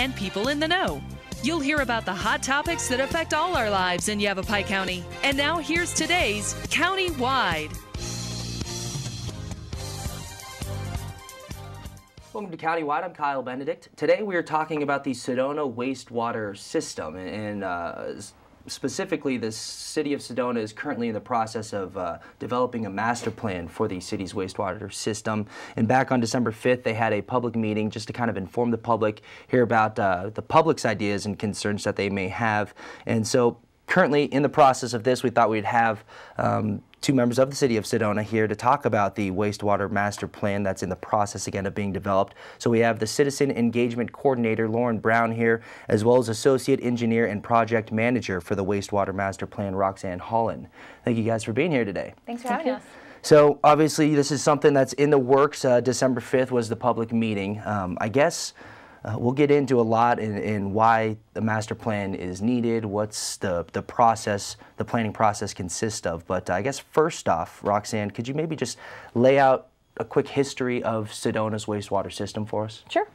and people in the know. You'll hear about the hot topics that affect all our lives in Yavapai County. And now here's today's County-Wide. Welcome to County-Wide. I'm Kyle Benedict. Today we are talking about the Sedona Wastewater System, and specifically the city of Sedona is currently in the process of developing a master plan for the city's wastewater system. And back on December 5th, they had a public meeting just to kind of inform the public, hear about the public's ideas and concerns that they may have. And so currently in the process of this, we thought we'd have two members of the city of Sedona here to talk about the wastewater master plan that's in the process again of being developed. So we have the Citizen Engagement Coordinator, Lauren Brown, here, as well as Associate Engineer and Project Manager for the Wastewater Master Plan, Roxanne Holland. Thank you guys for being here today. Thanks for having us. So obviously this is something that's in the works. December 5th was the public meeting. I guess we'll get into a lot in why the master plan is needed, what's the process, the planning process consists of. But I guess first off, Roxanne, could you maybe just lay out a quick history of Sedona's wastewater system for us? Sure.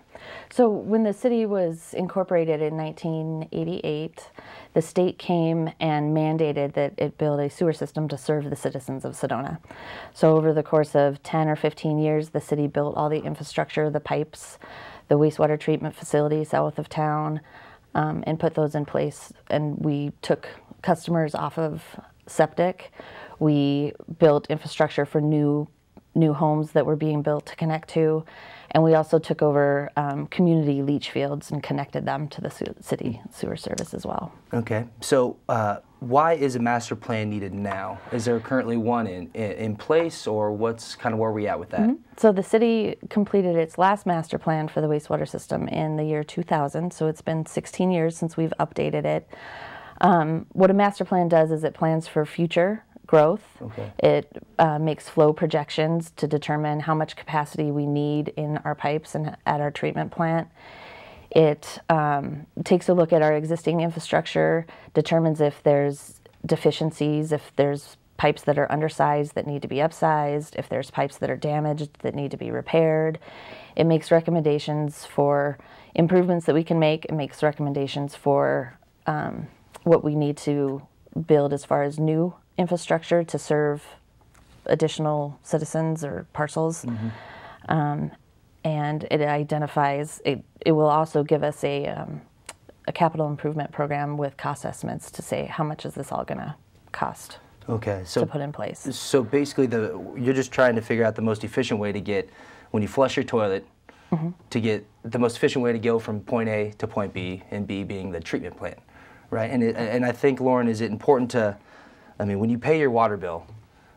So when the city was incorporated in 1988, the state came and mandated that it build a sewer system to serve the citizens of Sedona. So over the course of 10 or 15 years, the city built all the infrastructure, the pipes, the wastewater treatment facility south of town, and put those in place. And we took customers off of septic. We built infrastructure for new homes that were being built to connect to. And we also took over community leach fields and connected them to the city sewer service as well. Okay, so why is a master plan needed now? Is there currently one in place, or what's kind of where we at with that? So the city completed its last master plan for the wastewater system in the year 2000, so it's been 16 years since we've updated it. What a master plan does is it plans for future growth. Okay. It makes flow projections to determine how much capacity we need in our pipes and at our treatment plant. It takes a look at our existing infrastructure, determines if there's deficiencies, if there's pipes that are undersized that need to be upsized, if there's pipes that are damaged that need to be repaired. It makes recommendations for improvements that we can make. It makes recommendations for what we need to build as far as new infrastructure to serve additional citizens or parcels. And it identifies, it will also give us a capital improvement program with cost estimates to say how much is this all going to cost to put in place. So basically you're just trying to figure out the most efficient way to get, when you flush your toilet, to get the most efficient way to go from point A to point B, and B being the treatment plant, right? And I think, Lauren, is it important to, I mean, when you pay your water bill,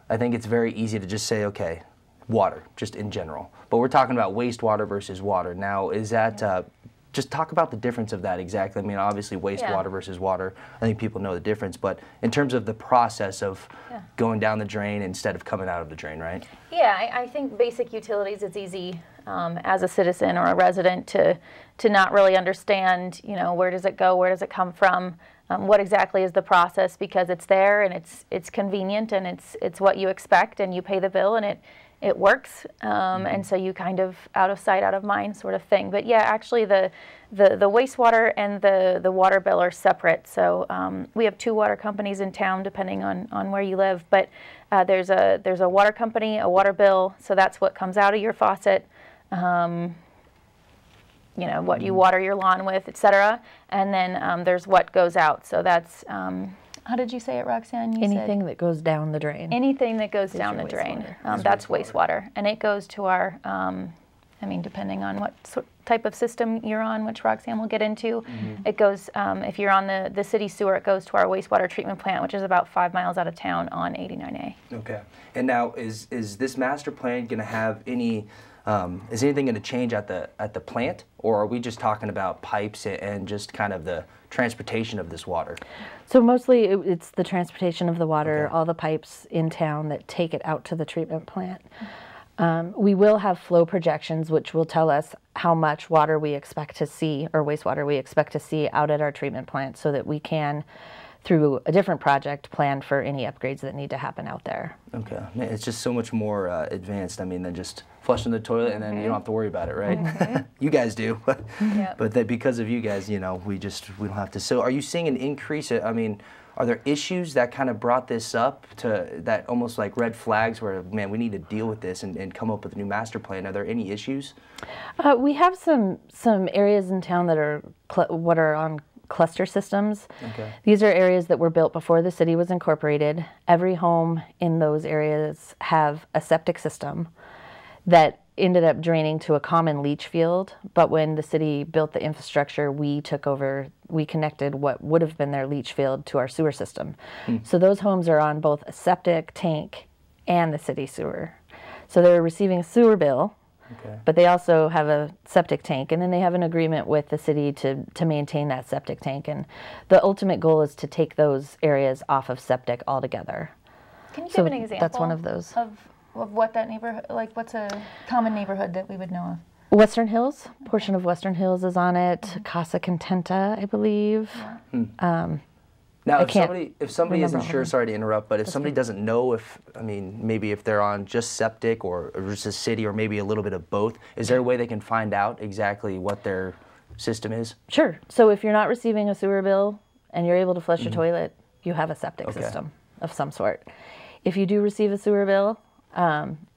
I think it's very easy to just say, okay, water, just in general. But we're talking about wastewater versus water. Now, is that, just talk about the difference of that exactly. I mean, obviously wastewater versus water, I think people know the difference, but in terms of the process of going down the drain instead of coming out of the drain, right? Yeah, I think basic utilities, it's easy as a citizen or a resident to not really understand, you know, where does it go, where does it come from, what exactly is the process, because it's there and it's convenient and it's what you expect, and you pay the bill and it works, and so you kind of out of sight, out of mind sort of thing. But yeah, actually the wastewater and the water bill are separate. So we have two water companies in town, depending on where you live. But there's a water company, a water bill. So that's what comes out of your faucet. You know, what you water your lawn with, etc. And then there's what goes out. So that's how did you say it, Roxanne? You anything said, that goes down the drain. Anything that goes down the drain. That's wastewater. And it goes to our, I mean, depending on what type of system you're on, which Roxanne will get into, it goes, if you're on the city sewer, it goes to our wastewater treatment plant, which is about 5 miles out of town on 89A. Okay. And now, is this master plan going to have any, is anything going to change at the plant, or are we just talking about pipes and just kind of the transportation of this water? So mostly it's the transportation of the water, all the pipes in town that take it out to the treatment plant. We will have flow projections, which will tell us how much water we expect to see, or wastewater we expect to see out at our treatment plant, so that we can through a different project, plan for any upgrades that need to happen out there. Okay, man, it's just so much more advanced, I mean, than just flushing the toilet and then you don't have to worry about it, right? You guys do, Yep. but that because of you guys, you know, we don't have to. So are you seeing an increase? I mean, are there issues that kind of brought this up to that almost like red flags where, man, we need to deal with this and come up with a new master plan? Are there any issues? We have some areas in town that are what are on cluster systems. Okay. These are areas that were built before the city was incorporated. Every home in those areas have a septic system that ended up draining to a common leach field, but when the city built the infrastructure, we connected what would have been their leach field to our sewer system. So those homes are on both a septic tank and the city sewer. So they're receiving a sewer bill, but they also have a septic tank, and then they have an agreement with the city to maintain that septic tank. And the ultimate goal is to take those areas off of septic altogether. Can you give an example? That's one of those. Of what that neighborhood, like what's a common neighborhood that we would know of? Western Hills, portion of Western Hills is on it. Casa Contenta, I believe. Now, I if somebody isn't remember all sure, of them. sorry to interrupt, but if somebody doesn't know maybe if they're on just septic or just a city or maybe a little bit of both, is there a way they can find out exactly what their system is? Sure. So if you're not receiving a sewer bill and you're able to flush your toilet, you have a septic system of some sort. If you do receive a sewer bill,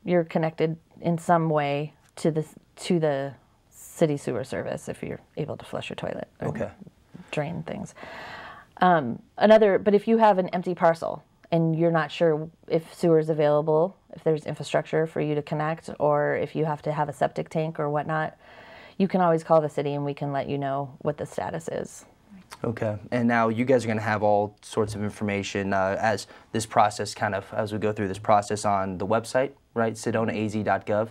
you're connected in some way to the city sewer service if you're able to flush your toilet or drain things. But if you have an empty parcel and you're not sure if sewer is available, if there's infrastructure for you to connect, or if you have to have a septic tank or whatnot, you can always call the city and we can let you know what the status is. Okay, and now you guys are going to have all sorts of information as this process as we go through this process on the website, right? SedonaAZ.gov.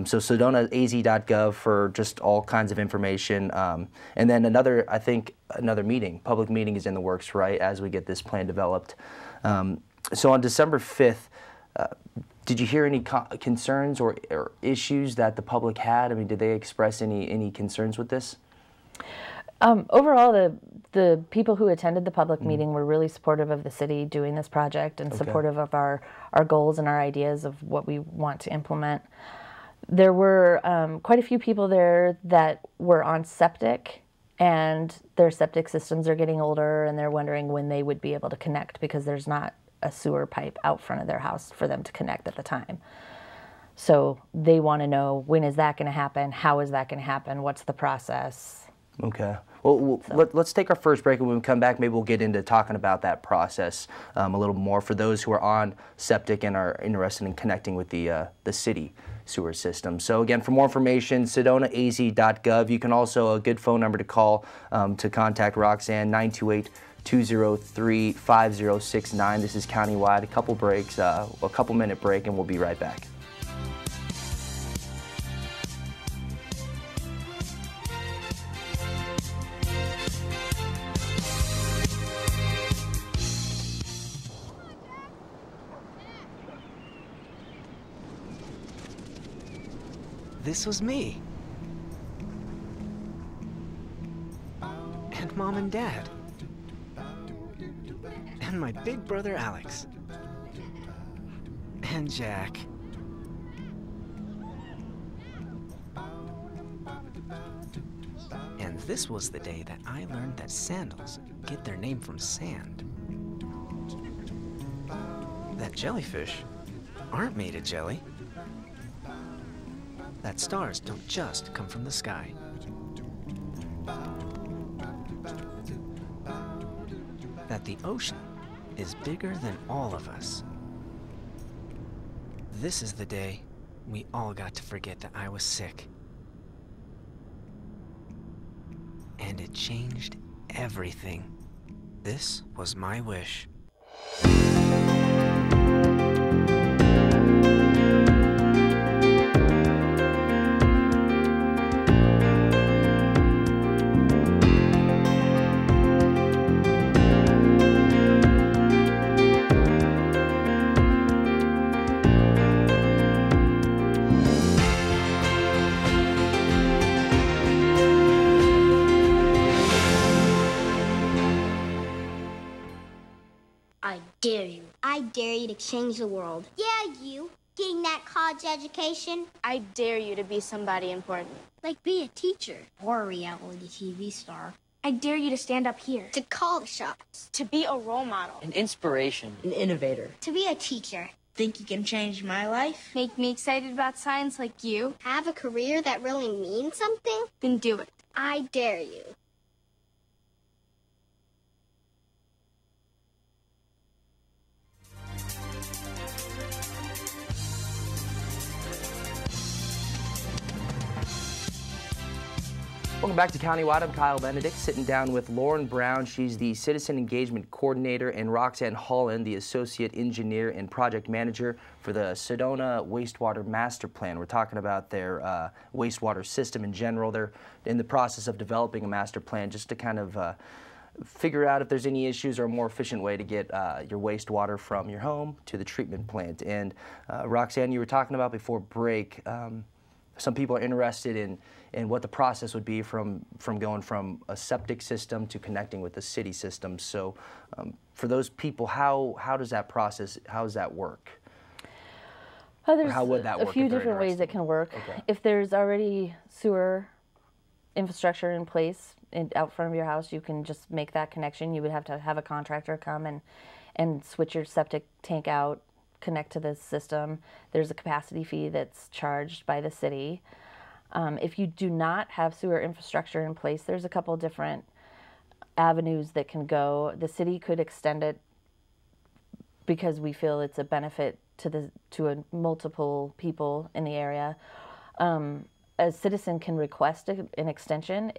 So SedonaAZ.gov for just all kinds of information. And then another public meeting is in the works, right, as we get this plan developed. So on December 5th, did you hear any concerns or issues that the public had? I mean, did they express any concerns with this? Overall, the people who attended the public meeting were really supportive of the city doing this project and supportive of our goals and our ideas of what we want to implement. There were quite a few people there that were on septic, and their septic systems are getting older, and they're wondering when they would be able to connect because there's not a sewer pipe out front of their house for them to connect at the time. So they want to know, when is that going to happen? How is that going to happen? What's the process? Okay. Well, let's take our first break, and when we come back, maybe we'll get into talking about that process a little more for those who are on septic and are interested in connecting with the city sewer system. So again, for more information, SedonaAZ.gov. You can also, a good phone number to call to contact Roxanne, 928-203-5069. This is Countywide. A couple breaks, a couple minute break, and we'll be right back. This was me. And Mom and Dad. And my big brother Alex. And Jack. And this was the day that I learned that sandals get their name from sand. That jellyfish aren't made of jelly. That stars don't just come from the sky. That the ocean is bigger than all of us. This is the day we all got to forget that I was sick. And it changed everything. This was my wish. dare you. I dare you to change the world. Yeah, you. Getting that college education. I dare you to be somebody important. Like be a teacher or a reality TV star. I dare you to stand up here. To call the shots. To be a role model. An inspiration. An innovator. To be a teacher. Think you can change my life? Make me excited about science like you. Have a career that really means something? Then do it. I dare you. Welcome back to Countywide. I'm Kyle Benedict, sitting down with Lauren Brown. She's the Citizen Engagement Coordinator, and Roxanne Holland, the Associate Engineer and Project Manager for the Sedona Wastewater Master Plan. We're talking about their wastewater system in general. They're in the process of developing a master plan just to kind of figure out if there's any issues or a more efficient way to get your wastewater from your home to the treatment plant. And Roxanne, you were talking about before break, some people are interested in what the process would be from going from a septic system to connecting with the city system. So for those people, how does that process, how does that work? There's how would that work? A few different ways it can work. Okay. If there's already sewer infrastructure in place out front of your house, you can just make that connection. You would have to have a contractor come and switch your septic tank out, connect to the system. There's a capacity fee that's charged by the city. If you do not have sewer infrastructure in place, there's a couple different avenues that can go. The city could extend it because we feel it's a benefit to multiple people in the area. A citizen can request an extension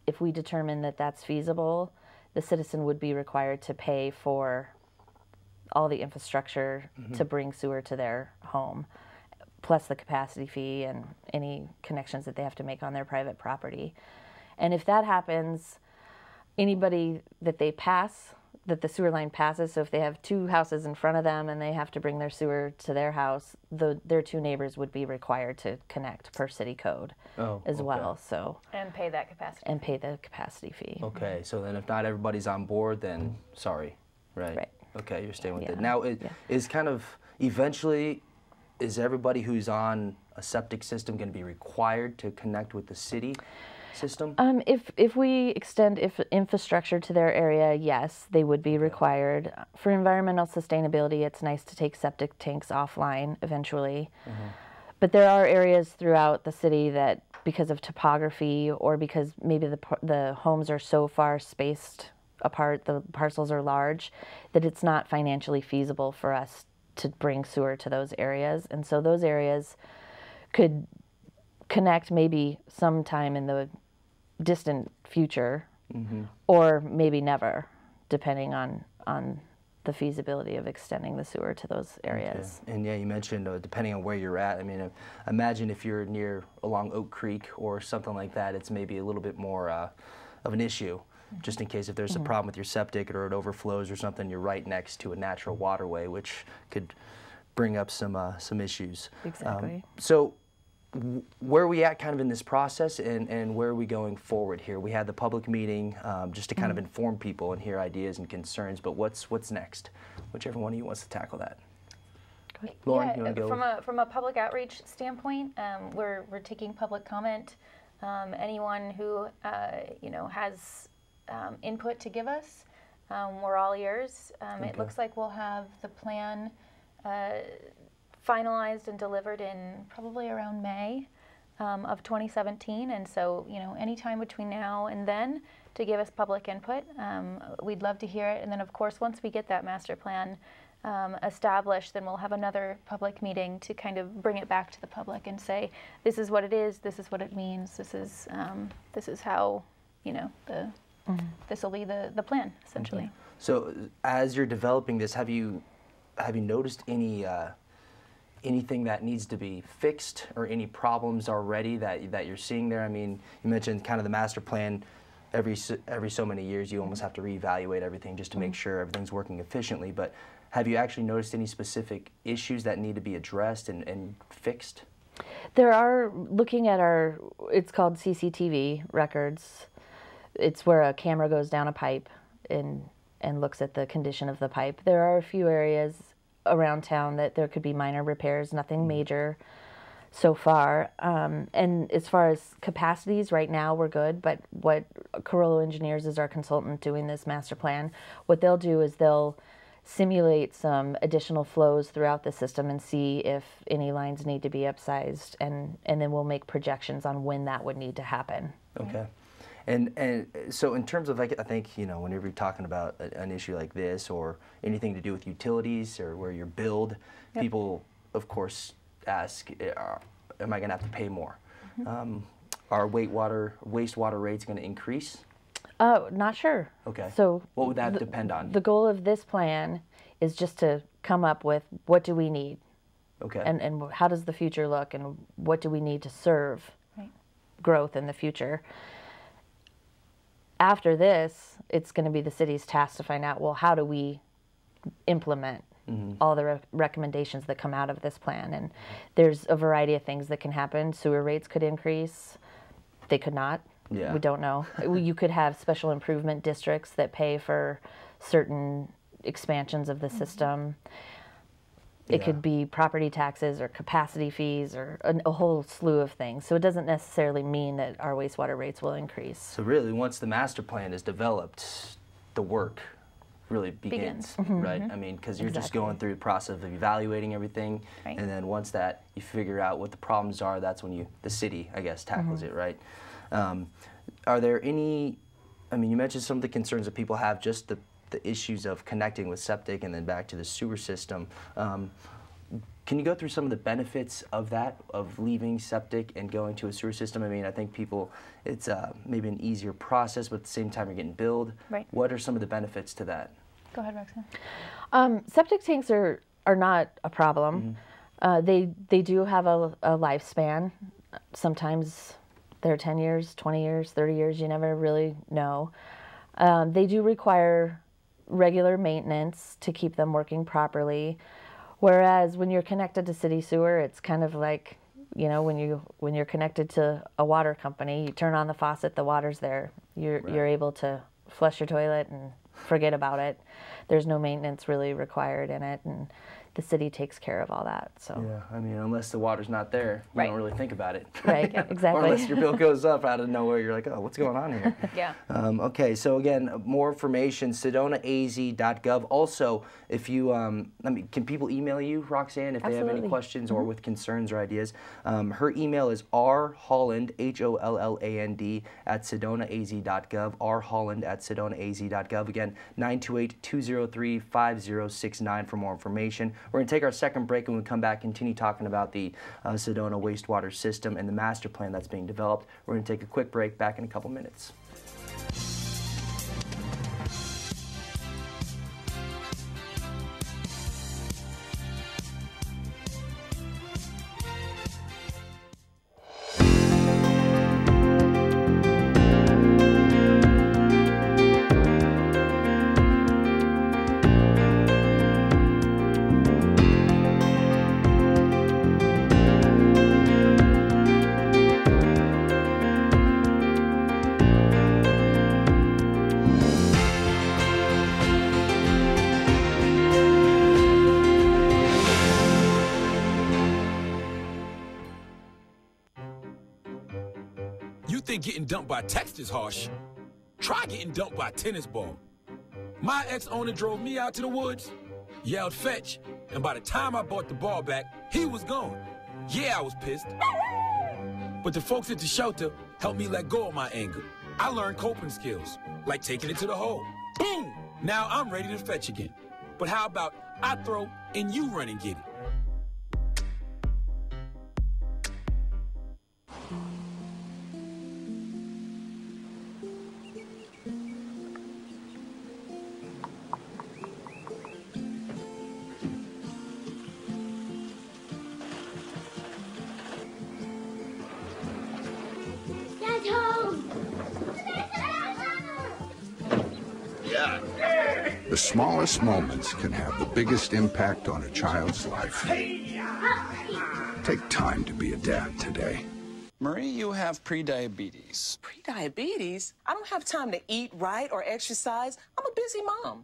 if we determine that that's feasible. The citizen would be required to pay for all the infrastructure to bring sewer to their home, plus the capacity fee and any connections that they have to make on their private property. And if that happens, anybody that they pass, that the sewer line passes, so if they have two houses in front of them and they have to bring their sewer to their house, their two neighbors would be required to connect per city code as well. So And pay that capacity. And pay the capacity fee. Okay, so then if not everybody's on board, then sorry, right? Right. Okay, you're staying with Yeah. it. Now, is kind of eventually, is everybody who's on a septic system going to be required to connect with the city system? If we extend infrastructure to their area, yes, they would be required. For environmental sustainability, it's nice to take septic tanks offline eventually. But there are areas throughout the city that, because of topography or because maybe the homes are so far spaced apart, the parcels are large, that it's not financially feasible for us to bring sewer to those areas. And so those areas could connect maybe sometime in the distant future, or maybe never, depending on the feasibility of extending the sewer to those areas. Okay. And yeah, you mentioned depending on where you're at. I mean, imagine if you're along Oak Creek or something like that, it's maybe a little bit more of an issue. Just in case if there's a problem with your septic or it overflows or something, you're right next to a natural waterway, which could bring up some issues. Exactly. So where are we at kind of in this process, and where are we going forward here? We had the public meeting just to kind of inform people and hear ideas and concerns, but what's next? Whichever one of you wants to tackle that. Lauren, you want to go? From a public outreach standpoint, we're taking public comment. Anyone who has input to give us, we're all ears. It looks like we'll have the plan finalized and delivered in probably around May of 2017, and so anytime between now and then to give us public input, we'd love to hear it. And then of course once we get that master plan established, then we'll have another public meeting to kind of bring it back to the public and say, this is what it is, this is what it means, this is how this will be the plan essentially. Okay. So as you're developing this, have you noticed anything that needs to be fixed or any problems already that you're seeing there? I mean, you mentioned kind of the master plan. Every so many years, you almost have to reevaluate everything just to make sure everything's working efficiently. But have you actually noticed any specific issues that need to be addressed and fixed? There are, looking at it's called CCTV records. It's where a camera goes down a pipe and and looks at the condition of the pipe. There are a few areas around town that there could be minor repairs, nothing major so far. And as far as capacities, right now we're good, but what Carollo Engineers is our consultant doing this master plan, what they'll do is they'll simulate some additional flows throughout the system and see if any lines need to be upsized, and then we'll make projections on when that would need to happen. Okay. And so in terms of, I think, you know, whenever you're talking about an issue like this or anything to do with utilities or where you're billed, people, of course, ask, am I going to have to pay more? Are wastewater rates going to increase? Not sure. Okay. So what would that depend on? The goal of this plan is just to come up with what do we need? Okay. And how does the future look, and what do we need to serve growth in the future? After this, it's going to be the city's task to find out, well, how do we implement all the recommendations that come out of this plan? And there's a variety of things that can happen. Sewer rates could increase. They could not. Yeah. We don't know. You could have special improvement districts that pay for certain expansions of the system. It could be property taxes or capacity fees or a whole slew of things. So it doesn't necessarily mean that our wastewater rates will increase. So really, once the master plan is developed, the work really begins, right? I mean, because you're just going through the process of evaluating everything, and then once that you figure out what the problems are, that's when the city, I guess, tackles it, right? Are there any, I mean, you mentioned some of the concerns that people have, just the issues of connecting with septic and then back to the sewer system. Can you go through some of the benefits of that, of leaving septic and going to a sewer system? I mean, I think people, it's maybe an easier process, but at the same time you're getting billed. Right. What are some of the benefits to that? Go ahead, Roxanne. Septic tanks are not a problem. They do have a lifespan. Sometimes they're 10 years, 20 years, 30 years, you never really know. They do require regular maintenance to keep them working properly. Whereas when you're connected to city sewer, it's kind of like, you know, when you're connected to a water company, you turn on the faucet, the water's there. You're able to flush your toilet and forget about it. There's no maintenance really required in it, and the city takes care of all that. So yeah, I mean, unless the water's not there, you don't really think about it. Right, exactly. Or unless your bill goes up out of nowhere, you're like, oh, what's going on here? Yeah. Okay, so again, more information, SedonaAZ.gov. Also, if you, I mean, can people email you, Roxanne, if they have any questions or with concerns or ideas? Her email is rholland, HOLLAND, at SedonaAZ.gov, rholland at SedonaAZ.gov. Again, 928-203-5069 for more information. We're going to take our second break, and when we come back, continue talking about the Sedona wastewater system and the master plan that's being developed. We're going to take a quick break, back in a couple minutes. Getting dumped by text is harsh. Try getting dumped by a tennis ball. My ex-owner drove me out to the woods, yelled fetch, and by the time I bought the ball back, he was gone. Yeah, I was pissed. But the folks at the shelter helped me let go of my anger. I learned coping skills, like taking it to the hole. Boom! Now I'm ready to fetch again. But how about I throw and you run and get it? The smallest moments can have the biggest impact on a child's life. Take time to be a dad today. Marie, you have prediabetes. Prediabetes? I don't have time to eat right or exercise. I'm a busy mom.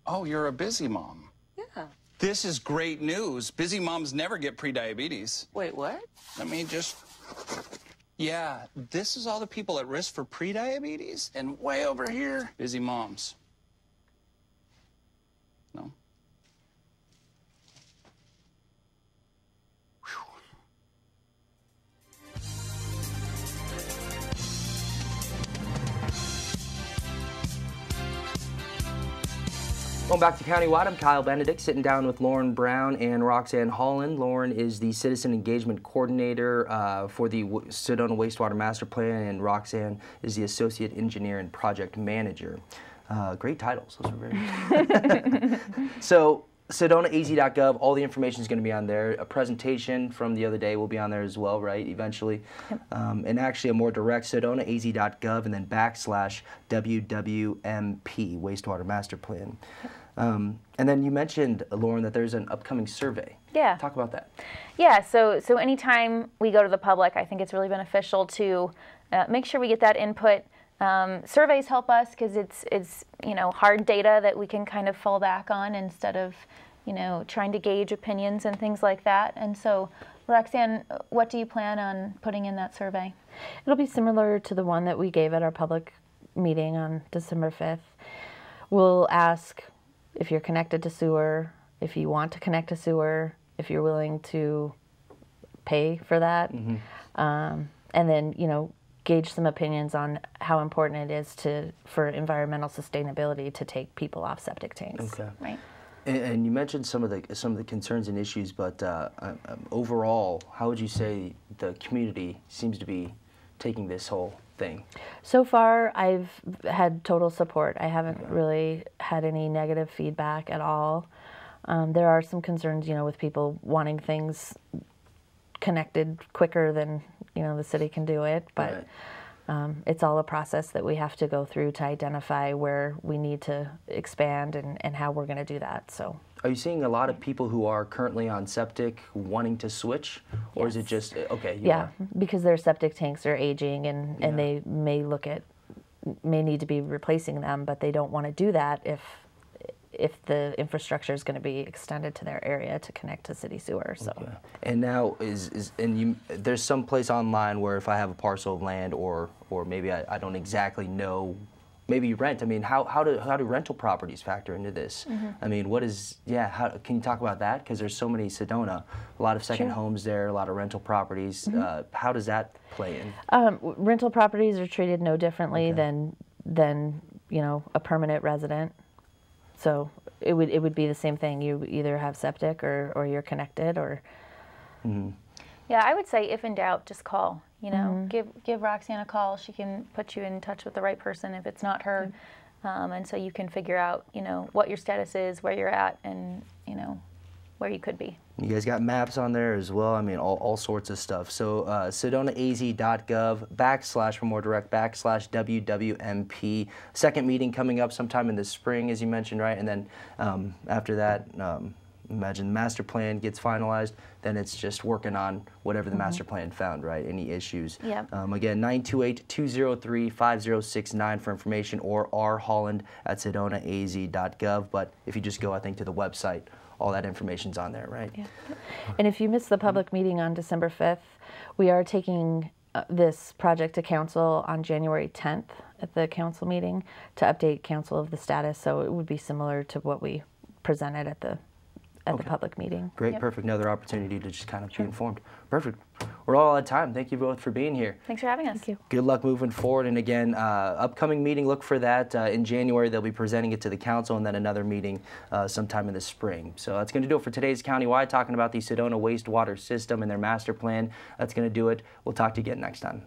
Oh, you're a busy mom. Yeah. This is great news. Busy moms never get prediabetes. Wait, what? Let me just... Yeah, this is all the people at risk for prediabetes, and way over here, busy moms. No? Welcome back to Countywide. I'm Kyle Benedict, sitting down with Lauren Brown and Roxanne Holland. Lauren is the Citizen Engagement Coordinator for the Sedona Wastewater Master Plan, and Roxanne is the Associate Engineer and Project Manager. Great titles. Those are very So, SedonaAZ.gov, all the information is going to be on there. A presentation from the other day will be on there as well, right, eventually. Yep. And actually a more direct, SedonaAZ.gov and then /WWMP, Wastewater Master Plan. Yep. And then you mentioned, Lauren, that there's an upcoming survey. Yeah. Talk about that. Yeah, so anytime we go to the public, I think it's really beneficial to make sure we get that input. Surveys help us because it's hard data that we can kind of fall back on instead of trying to gauge opinions and things like that. And so, Roxanne, what do you plan on putting in that survey? It'll be similar to the one that we gave at our public meeting on December 5th. We'll ask if you're connected to sewer, if you want to connect to sewer, if you're willing to pay for that, and then gauge some opinions on how important it is for environmental sustainability to take people off septic tanks. Okay. Right. And you mentioned some of the concerns and issues, but overall, how would you say the community seems to be taking this whole thing? So far, I've had total support. I haven't really had any negative feedback at all. There are some concerns, with people wanting things connected quicker than the city can do it, but it's all a process that we have to go through to identify where we need to expand and how we're going to do that. So, are you seeing a lot of people who are currently on septic wanting to switch, or is it just okay? Yeah, because their septic tanks are aging and they may need to be replacing them, but they don't want to do that if the infrastructure is going to be extended to their area to connect to city sewer. So, and now there's some place online where if I have a parcel of land or maybe I don't exactly know, maybe you rent. I mean, how do rental properties factor into this? I mean, how can you talk about that? Because there's so many Sedona, a lot of second homes there, a lot of rental properties. How does that play in? Rental properties are treated no differently than a permanent resident. So it would be the same thing. You either have septic or you're connected or. Yeah, I would say if in doubt, just call. Give Roxanne a call. She can put you in touch with the right person if it's not her, and so you can figure out what your status is, where you're at, and where you could be. You guys got maps on there as well. I mean, all sorts of stuff. So SedonaAZ.gov / for more direct / WWMP. Second meeting coming up sometime in the spring, as you mentioned, right? And then after that, imagine the master plan gets finalized. Then it's just working on whatever the master plan found, right? Any issues. Yep. Again, 928-203-5069 for information, or rholland@SedonaAZ.gov. But if you just go, I think, to the website, all that information's on there, right? Yeah. And if you missed the public meeting on December 5th, we are taking this project to council on January 10th at the council meeting to update council of the status. So it would be similar to what we presented at the public meeting. Great, perfect. Another opportunity to just kind of be informed. Perfect. We're all out of time. Thank you both for being here. Thanks for having us. Thank you. Good luck moving forward. And again, upcoming meeting, look for that in January. They'll be presenting it to the council, and then another meeting sometime in the spring. So that's going to do it for today's Countywide, talking about the Sedona wastewater system and their master plan. That's going to do it. We'll talk to you again next time.